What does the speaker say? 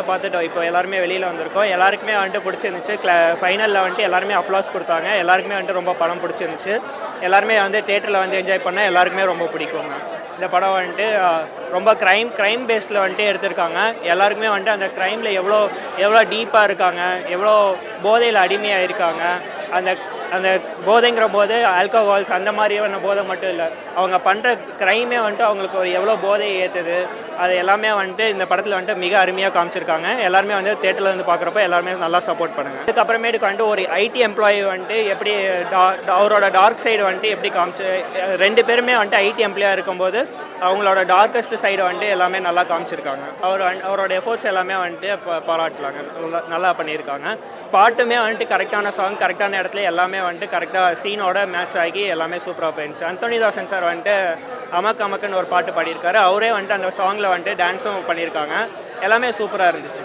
பார்த்துட்டோம். இப்போ எல்லாருமே வெளியில் வந்திருக்கோம். எல்லாருக்குமே வந்துட்டு பிடிச்சிருந்துச்சு. ஃபைனலில் வந்துட்டு எல்லாருமே அப்ளாஸ் கொடுத்தாங்க. எல்லாருக்குமே வந்துட்டு ரொம்ப படம் பிடிச்சிருந்துச்சு. எல்லாருமே வந்து தேட்டரில் வந்து என்ஜாய் பண்ணால் எல்லாருக்குமே ரொம்ப பிடிக்குங்க. இந்த படம் வந்துட்டு ரொம்ப க்ரைம் பேஸில் வந்துட்டு எடுத்திருக்காங்க. எல்லாருக்குமே வந்துட்டு அந்த க்ரைமில் எவ்வளோ டீப்பாக இருக்காங்க, எவ்வளோ போதையில் அடிமையாக இருக்காங்க. அந்த அந்த போதைங்கிற போது ஆல்கஹால்ஸ் அந்த மாதிரியான போதை மட்டும் இல்லை, அவங்க பண்ணுற க்ரைமே வந்துட்டு அவங்களுக்கு ஒரு எவ்வளோ போதையை ஏற்றுது, அது எல்லாமே வந்துட்டு இந்த படத்தில் வந்துட்டு மிக அருமையாக காமிச்சிருக்காங்க. எல்லாருமே வந்து தேட்டரில் வந்து பார்க்குறப்ப எல்லாருமே நல்லா சப்போர்ட் பண்ணுங்க. அதுக்கப்புறமேட்டுக்கு வந்துட்டு ஒரு ஐடி எம்ப்ளாயி வந்துட்டு எப்படி அவரோட டார்க் சைடு வந்துட்டு எப்படி காமிச்சு, ரெண்டு பேருமே வந்துட்டு ஐடி எம்ப்ளாயாக இருக்கும்போது அவங்களோட டார்க்கஸ்ட் சைடு வந்துட்டு எல்லாமே நல்லா காமிச்சிருக்காங்க. அவரோட எஃபோர்ட்ஸ் எல்லாமே வந்துட்டு பாராட்டலாங்க. நல்லா பண்ணியிருக்காங்க. பாட்டுமே வந்துட்டு கரெக்டான சாங், கரெக்டான இடத்துல எல்லாமே வந்துட்டு கரெக்டாக சீனோட மேட்ச் ஆகி எல்லாமே சூப்பராக போயிருந்துச்சு. அந்தோனிதாசன் சார் வந்துட்டு அமக்குன்னு ஒரு பாட்டு பாடியிருக்காரு. அவரே வந்துட்டு அந்த சாங்கில் வந்துட்டு டான்ஸும் பண்ணியிருக்காங்க. எல்லாமே சூப்பராக இருந்துச்சு.